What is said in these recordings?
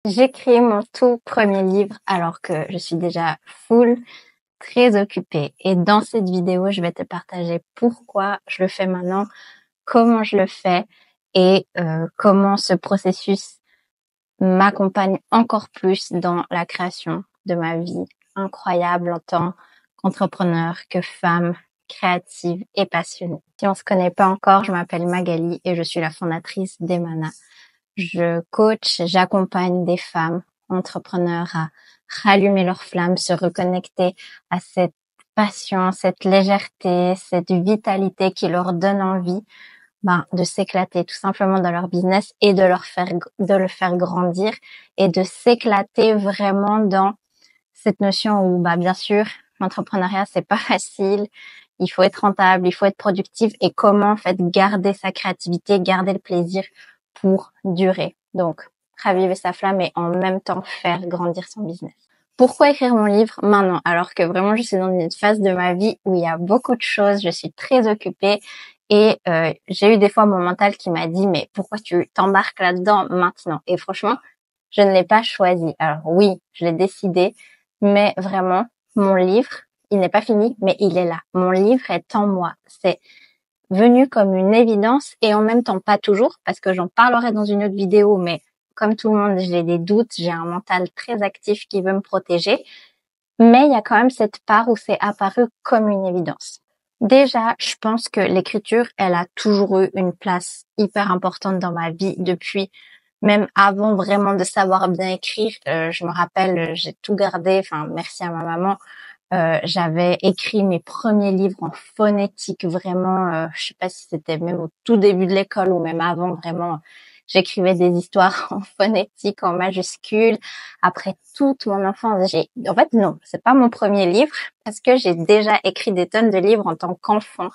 J'écris mon tout premier livre alors que je suis déjà très occupée. Et dans cette vidéo, je vais te partager pourquoi je le fais maintenant, comment je le fais et comment ce processus m'accompagne encore plus dans la création de ma vie incroyable en tant qu'entrepreneur, que femme créative et passionnée. Si on se connaît pas encore, je m'appelle Magali et je suis la fondatrice d'Emana. Je coach, j'accompagne des femmes entrepreneurs à rallumer leur flamme, se reconnecter à cette passion, cette légèreté, cette vitalité qui leur donne envie de s'éclater tout simplement dans leur business et de le faire grandir et de s'éclater vraiment dans cette notion où, bien sûr, l'entrepreneuriat, c'est pas facile. Il faut être rentable, il faut être productif et comment, en fait, garder sa créativité, garder le plaisir pour durer. Donc, raviver sa flamme et en même temps faire grandir son business. Pourquoi écrire mon livre maintenant? Alors que vraiment, je suis dans une phase de ma vie où il y a beaucoup de choses, je suis très occupée et j'ai eu des fois mon mental qui m'a dit mais pourquoi tu t'embarques là-dedans maintenant? Et franchement, je ne l'ai pas choisi. Alors oui, je l'ai décidé, mais vraiment, mon livre, il n'est pas fini, mais il est là. Mon livre est en moi. C'est venu comme une évidence et en même temps pas toujours, parce que j'en parlerai dans une autre vidéo, mais comme tout le monde, j'ai des doutes, j'ai un mental très actif qui veut me protéger, mais il y a quand même cette part où c'est apparu comme une évidence. Déjà, je pense que l'écriture, elle a toujours eu une place hyper importante dans ma vie depuis même avant vraiment de savoir bien écrire. Je me rappelle, j'ai tout gardé, enfin merci à ma maman. J'avais écrit mes premiers livres en phonétique, vraiment, je sais pas si c'était même au tout début de l'école ou même avant, vraiment. J'écrivais des histoires en phonétique, en majuscules. Après toute mon enfance, en fait, non, c'est pas mon premier livre parce que j'ai déjà écrit des tonnes de livres en tant qu'enfant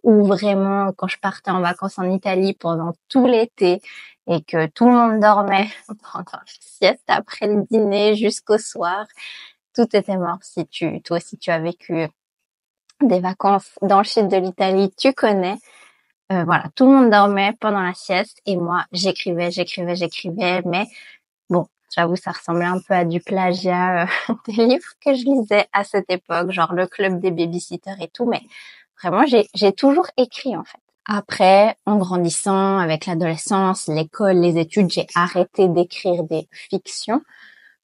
ou vraiment quand je partais en vacances en Italie pendant tout l'été et que tout le monde dormait pendant la sieste après le dîner jusqu'au soir. Tout était mort. Toi aussi tu as vécu des vacances dans le sud de l'Italie, tu connais. Voilà, tout le monde dormait pendant la sieste et moi j'écrivais, mais bon, j'avoue ça ressemblait un peu à du plagiat des livres que je lisais à cette époque, genre le club des babysitters et tout, mais vraiment j'ai toujours écrit en fait. Après, en grandissant avec l'adolescence, l'école, les études, j'ai arrêté d'écrire des fictions.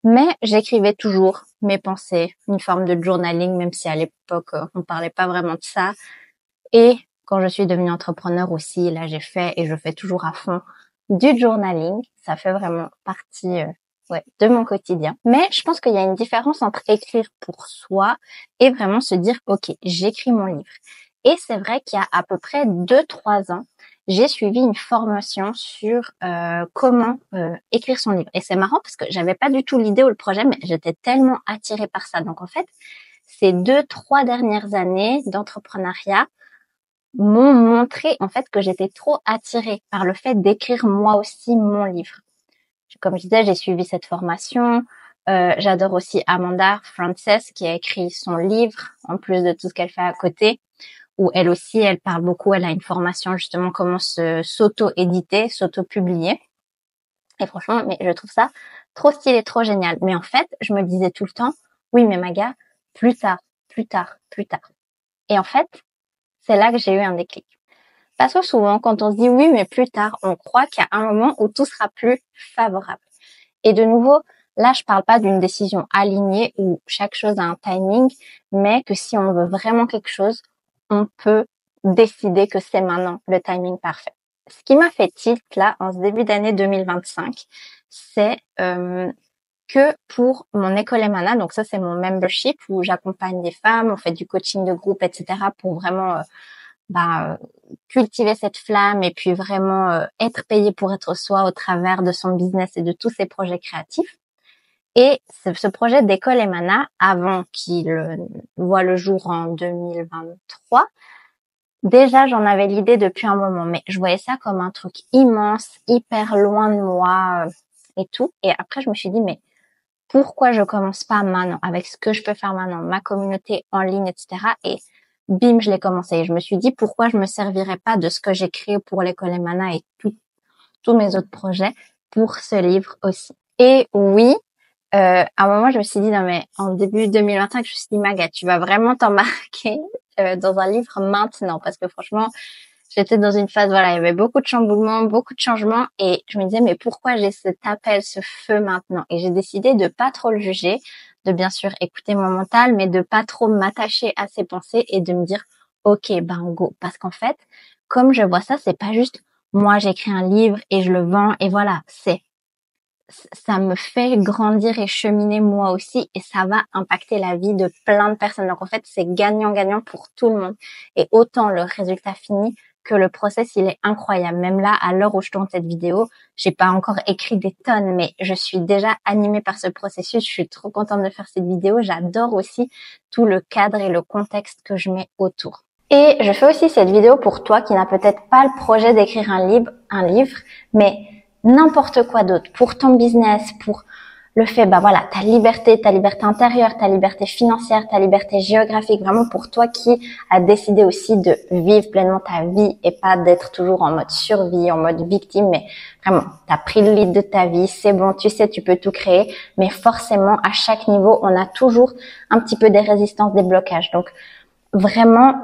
Mais j'écrivais toujours mes pensées, une forme de journaling, même si à l'époque, on parlait pas vraiment de ça. Et quand je suis devenue entrepreneur aussi, là, j'ai fait et je fais toujours à fond du journaling. Ça fait vraiment partie, de mon quotidien. Mais je pense qu'il y a une différence entre écrire pour soi et vraiment se dire, OK, j'écris mon livre. Et c'est vrai qu'il y a à peu près 2-3 ans, j'ai suivi une formation sur comment écrire son livre. Et c'est marrant parce que j'avais pas du tout l'idée ou le projet, mais j'étais tellement attirée par ça. Donc en fait, ces 2-3 dernières années d'entrepreneuriat m'ont montré en fait que j'étais trop attirée par le fait d'écrire moi aussi mon livre. Comme je disais, j'ai suivi cette formation. J'adore aussi Amanda Frances qui a écrit son livre en plus de tout ce qu'elle fait à côté. Où elle aussi, elle parle beaucoup, elle a une formation justement comment s'auto-éditer, s'auto-publier. Et franchement, mais je trouve ça trop stylé, trop génial. Mais en fait, je me disais tout le temps, oui, mais Maga, plus tard, plus tard, plus tard. Et en fait, c'est là que j'ai eu un déclic. Parce que souvent, quand on se dit oui, mais plus tard, on croit qu'il y a un moment où tout sera plus favorable. Et de nouveau, là, je parle pas d'une décision alignée où chaque chose a un timing, mais que si on veut vraiment quelque chose, on peut décider que c'est maintenant le timing parfait. Ce qui m'a fait tilt là, en ce début d'année 2025, c'est que pour mon école Emana, donc ça c'est mon membership où j'accompagne des femmes, on fait du coaching de groupe, etc. pour vraiment cultiver cette flamme et puis vraiment être payé pour être soi au travers de son business et de tous ses projets créatifs. Et ce projet d'école Emana, avant qu'il voit le jour en 2023, déjà j'en avais l'idée depuis un moment, mais je voyais ça comme un truc immense, hyper loin de moi et tout. Et après je me suis dit, mais pourquoi je commence pas maintenant avec ce que je peux faire maintenant, ma communauté en ligne, etc. Et bim, je l'ai commencé. Et je me suis dit, pourquoi je me servirais pas de ce que j'ai créé pour l'école Emana et tous mes autres projets pour ce livre aussi. Et oui, à un moment, je me suis dit, non mais en début 2025, je me suis dit, Maga, tu vas vraiment t'embarquer dans un livre maintenant, parce que franchement, j'étais dans une phase, voilà, il y avait beaucoup de chamboulements, beaucoup de changements, et je me disais, mais pourquoi j'ai cet appel, ce feu maintenant? Et j'ai décidé de pas trop le juger, de bien sûr écouter mon mental, mais de pas trop m'attacher à ses pensées et de me dire, ok, ben go. Parce qu'en fait, comme je vois ça, c'est pas juste moi j'écris un livre et je le vends et voilà, ça me fait grandir et cheminer moi aussi et ça va impacter la vie de plein de personnes. Donc en fait, c'est gagnant-gagnant pour tout le monde. Et autant le résultat fini que le process, il est incroyable. Même là, à l'heure où je tourne cette vidéo, j'ai pas encore écrit des tonnes, mais je suis déjà animée par ce processus. Je suis trop contente de faire cette vidéo. J'adore aussi tout le cadre et le contexte que je mets autour. Et je fais aussi cette vidéo pour toi qui n'a peut-être pas le projet d'écrire un livre, mais n'importe quoi d'autre, pour ton business, pour le fait, bah voilà, ta liberté intérieure, ta liberté financière, ta liberté géographique, vraiment pour toi qui a décidé aussi de vivre pleinement ta vie et pas d'être toujours en mode survie, en mode victime, mais vraiment, t'as pris le lead de ta vie, c'est bon, tu sais, tu peux tout créer, mais forcément, à chaque niveau, on a toujours un petit peu des résistances, des blocages. Donc, vraiment,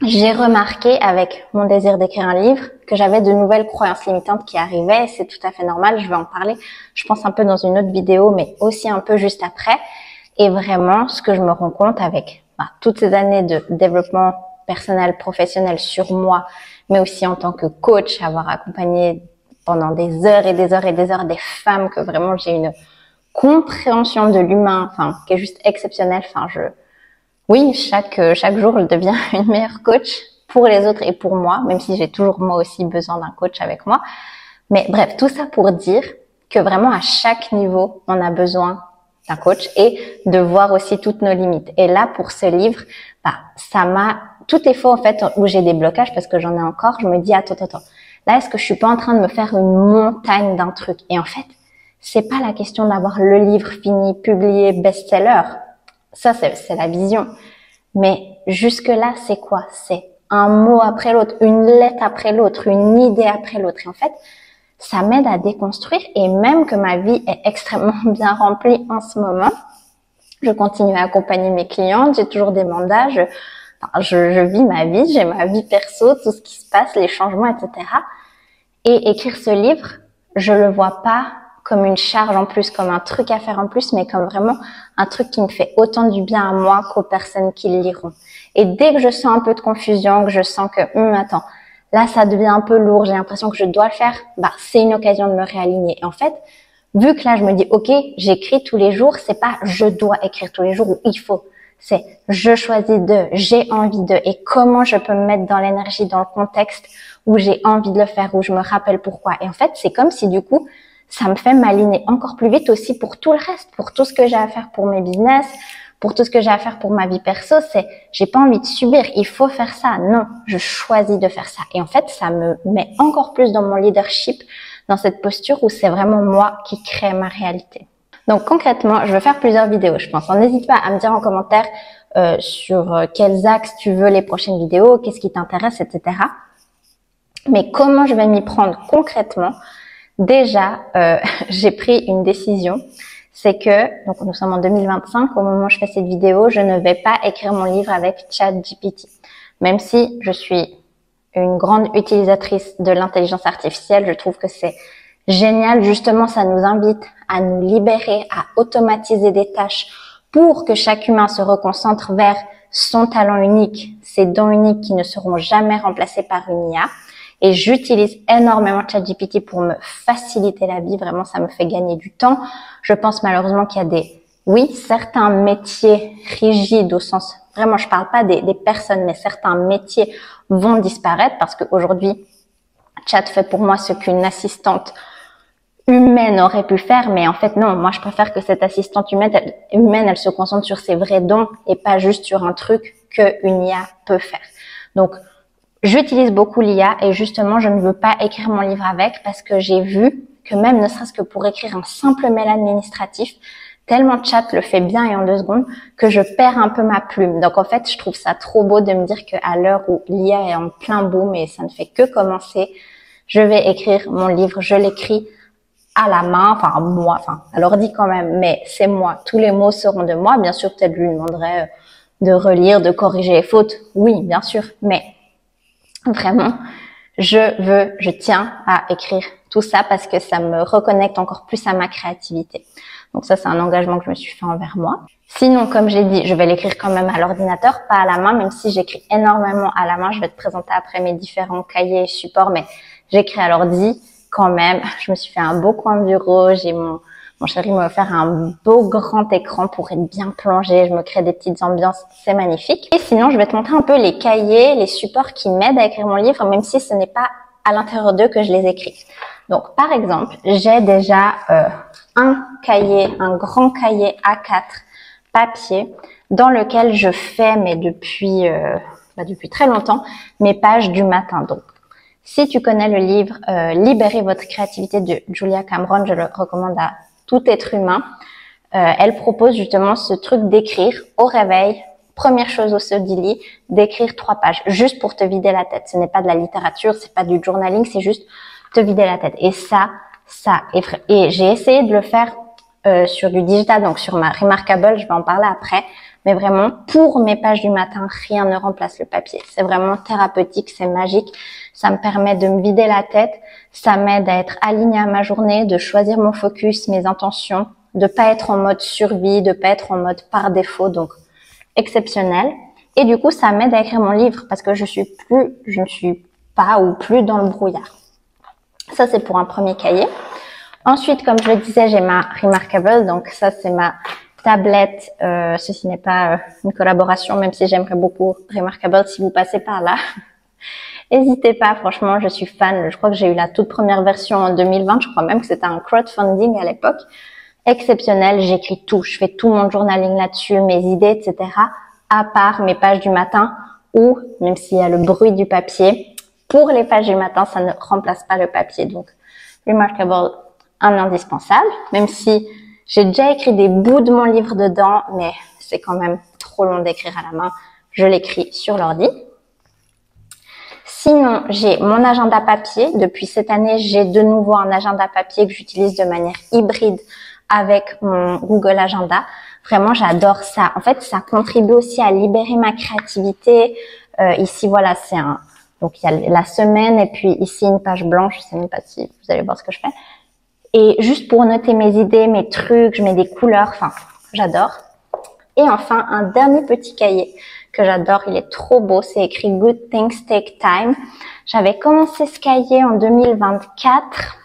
j'ai remarqué avec mon désir d'écrire un livre que j'avais de nouvelles croyances limitantes qui arrivaient et c'est tout à fait normal. Je vais en parler, je pense un peu dans une autre vidéo, mais aussi un peu juste après. Et vraiment, ce que je me rends compte avec toutes ces années de développement personnel, professionnel sur moi, mais aussi en tant que coach, avoir accompagné pendant des heures et des heures et des heures des femmes que vraiment j'ai une compréhension de l'humain, qui est juste exceptionnelle. Oui, chaque jour, je deviens une meilleure coach pour les autres et pour moi, même si j'ai toujours moi aussi besoin d'un coach avec moi. Mais bref, tout ça pour dire que vraiment à chaque niveau, on a besoin d'un coach et de voir aussi toutes nos limites. Et là, pour ce livre, toutes les fois en fait où j'ai des blocages, parce que j'en ai encore, je me dis attends. Là, est-ce que je suis pas en train de me faire une montagne d'un truc? Et en fait, c'est pas la question d'avoir le livre fini, publié, best-seller. Ça, c'est la vision. Mais jusque-là, c'est quoi? C'est un mot après l'autre, une lettre après l'autre, une idée après l'autre. Et en fait, ça m'aide à déconstruire et même que ma vie est extrêmement bien remplie en ce moment. Je continue à accompagner mes clientes, j'ai toujours des mandats, je vis ma vie, j'ai ma vie perso, tout ce qui se passe, les changements, etc. Et écrire ce livre, je le vois pas comme une charge en plus, comme un truc à faire en plus, mais comme vraiment un truc qui me fait autant du bien à moi qu'aux personnes qui le liront. Et dès que je sens un peu de confusion, que je sens que, attends, là ça devient un peu lourd, j'ai l'impression que je dois le faire, c'est une occasion de me réaligner. Et en fait, vu que là je me dis, ok, j'écris tous les jours, c'est pas je dois écrire tous les jours ou il faut. C'est je choisis de, j'ai envie de, et comment je peux me mettre dans l'énergie, dans le contexte où j'ai envie de le faire, où je me rappelle pourquoi. Et en fait, c'est comme si du coup, ça me fait m'aligner encore plus vite aussi pour tout le reste, pour tout ce que j'ai à faire pour mes business, pour tout ce que j'ai à faire pour ma vie perso. J'ai pas envie de subir, il faut faire ça. Non, je choisis de faire ça. Et en fait, ça me met encore plus dans mon leadership, dans cette posture où c'est vraiment moi qui crée ma réalité. Donc concrètement, je vais faire plusieurs vidéos, je pense. N'hésite pas à me dire en commentaire sur quels axes tu veux les prochaines vidéos, qu'est-ce qui t'intéresse, etc. Mais comment je vais m'y prendre concrètement? Déjà, j'ai pris une décision, c'est que, donc nous sommes en 2025, au moment où je fais cette vidéo, je ne vais pas écrire mon livre avec ChatGPT. Même si je suis une grande utilisatrice de l'intelligence artificielle, je trouve que c'est génial. Justement, ça nous invite à nous libérer, à automatiser des tâches pour que chaque humain se reconcentre vers son talent unique, ses dons uniques qui ne seront jamais remplacés par une IA. Et j'utilise énormément ChatGPT pour me faciliter la vie. Vraiment, ça me fait gagner du temps. Je pense malheureusement qu'il y a certains métiers rigides au sens, vraiment, je parle pas des personnes, mais certains métiers vont disparaître parce qu'aujourd'hui, Chat fait pour moi ce qu'une assistante humaine aurait pu faire, mais en fait non, moi je préfère que cette assistante humaine, elle se concentre sur ses vrais dons et pas juste sur un truc qu'une IA peut faire. Donc, j'utilise beaucoup l'IA et justement, je ne veux pas écrire mon livre avec parce que j'ai vu que même ne serait-ce que pour écrire un simple mail administratif, tellement Chat le fait bien et en 2 secondes que je perds un peu ma plume. Donc en fait, je trouve ça trop beau de me dire qu'à l'heure où l'IA est en plein boom et ça ne fait que commencer, je vais écrire mon livre, je l'écris à la main, enfin moi, enfin à l'ordi quand même, mais c'est moi. Tous les mots seront de moi. Bien sûr, peut-être je lui demanderai de relire, de corriger les fautes. Oui, bien sûr, mais vraiment, je tiens à écrire tout ça parce que ça me reconnecte encore plus à ma créativité. Donc ça, c'est un engagement que je me suis fait envers moi. Sinon, comme j'ai dit, je vais l'écrire quand même à l'ordinateur, pas à la main, même si j'écris énormément à la main. Je vais te présenter après mes différents cahiers et supports, mais j'écris à l'ordi quand même. Je me suis fait un beau coin de bureau. J'ai mon chéri m'a offert un beau grand écran pour être bien plongé. Je me crée des petites ambiances. C'est magnifique. Et sinon, je vais te montrer un peu les cahiers, les supports qui m'aident à écrire mon livre, même si ce n'est pas à l'intérieur d'eux que je les écris. Donc, par exemple, j'ai déjà un cahier, un grand cahier A4 papier dans lequel je fais, mais depuis très longtemps, mes pages du matin. Donc, si tu connais le livre Libérez votre créativité de Julia Cameron, je le recommande à tout être humain. Elle propose justement ce truc d'écrire au réveil, première chose au saut du lit, d'écrire 3 pages, juste pour te vider la tête. Ce n'est pas de la littérature, c'est pas du journaling, c'est juste te vider la tête. Et et j'ai essayé de le faire sur du digital, donc sur ma Remarkable, je vais en parler après. Mais vraiment, pour mes pages du matin, rien ne remplace le papier. C'est vraiment thérapeutique, c'est magique. Ça me permet de me vider la tête. Ça m'aide à être alignée à ma journée, de choisir mon focus, mes intentions, de pas être en mode survie, de pas être en mode par défaut. Donc, exceptionnel. Et du coup, ça m'aide à écrire mon livre parce que je ne suis pas ou plus dans le brouillard. Ça, c'est pour un premier cahier. Ensuite, comme je le disais, j'ai ma Remarkable. Donc, ça, c'est ma tablette. Ceci n'est pas une collaboration, même si j'aimerais beaucoup Remarkable. Si vous passez par là, n'hésitez pas. Franchement, je suis fan. Je crois que j'ai eu la toute première version en 2020. Je crois même que c'était un crowdfunding à l'époque. Exceptionnel. J'écris tout. Je fais tout mon journaling là-dessus, mes idées, etc. À part mes pages du matin où, même s'il y a le bruit du papier, pour les pages du matin, ça ne remplace pas le papier. Donc, Remarkable, un indispensable, même si j'ai déjà écrit des bouts de mon livre dedans, mais c'est quand même trop long d'écrire à la main. Je l'écris sur l'ordi. Sinon, j'ai mon agenda papier. Depuis cette année, j'ai de nouveau un agenda papier que j'utilise de manière hybride avec mon Google Agenda. Vraiment, j'adore ça. En fait, ça contribue aussi à libérer ma créativité. Ici, voilà, donc il y a la semaine et puis ici une page blanche. Je sais même pas si vous allez voir ce que je fais. Et juste pour noter mes idées, mes trucs, je mets des couleurs, enfin, j'adore. Et enfin, un dernier petit cahier que j'adore, il est trop beau, c'est écrit Good Things Take Time. J'avais commencé ce cahier en 2024,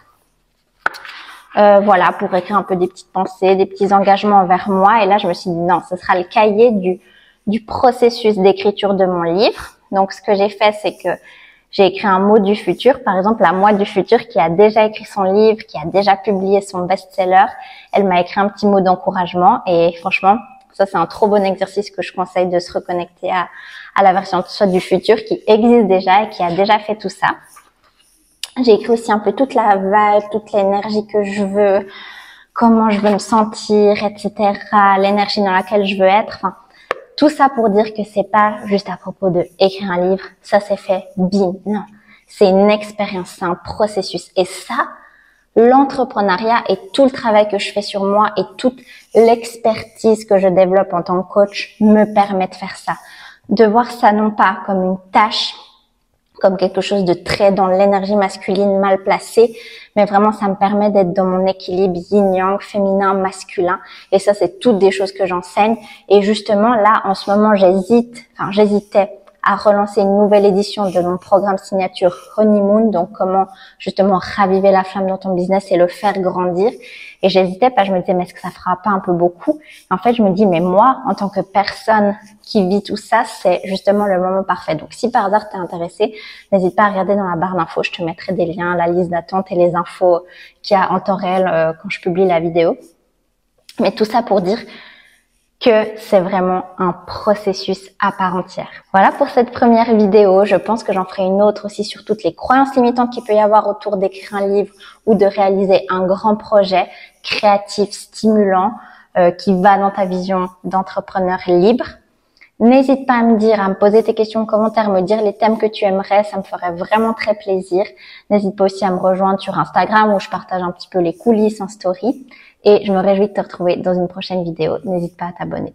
voilà, pour écrire un peu des petites pensées, des petits engagements envers moi. Et là, je me suis dit non, ce sera le cahier du processus d'écriture de mon livre. Donc, ce que j'ai fait, c'est que j'ai écrit un mot du futur. Par exemple, la moi du futur qui a déjà écrit son livre, qui a déjà publié son best-seller, elle m'a écrit un petit mot d'encouragement. Et franchement, ça, c'est un trop bon exercice que je conseille de se reconnecter à la version de soi du futur qui existe déjà et qui a déjà fait tout ça. J'ai écrit aussi un peu toute la vibe, toute l'énergie que je veux, comment je veux me sentir, etc., l'énergie dans laquelle je veux être. Enfin, tout ça pour dire que c'est pas juste à propos de écrire un livre, ça c'est fait, bim. Non, c'est une expérience, c'est un processus. Et ça, l'entrepreneuriat et tout le travail que je fais sur moi et toute l'expertise que je développe en tant que coach me permet de faire ça. De voir ça non pas comme une tâche, comme quelque chose de très dans l'énergie masculine mal placée, mais vraiment ça me permet d'être dans mon équilibre yin-yang, féminin, masculin, et ça c'est toutes des choses que j'enseigne. Et justement là en ce moment j'hésitais à relancer une nouvelle édition de mon programme signature Honeymoon, donc comment justement raviver la flamme dans ton business et le faire grandir. Et j'hésitais parce que je me disais mais est-ce que ça fera pas un peu beaucoup? Et en fait je me dis mais moi en tant que personne qui vit tout ça, c'est justement le moment parfait. Donc si par hasard t'es intéressé, n'hésite pas à regarder dans la barre d'infos, je te mettrai des liens, la liste d'attente et les infos qu'il y a en temps réel quand je publie la vidéo. Mais tout ça pour dire que c'est vraiment un processus à part entière. Voilà pour cette première vidéo. Je pense que j'en ferai une autre aussi sur toutes les croyances limitantes qu'il peut y avoir autour d'écrire un livre ou de réaliser un grand projet créatif, stimulant, qui va dans ta vision d'entrepreneur libre. N'hésite pas à me dire, à me poser tes questions en commentaire, me dire les thèmes que tu aimerais, ça me ferait vraiment très plaisir. N'hésite pas aussi à me rejoindre sur Instagram où je partage un petit peu les coulisses en story. Et je me réjouis de te retrouver dans une prochaine vidéo. N'hésite pas à t'abonner.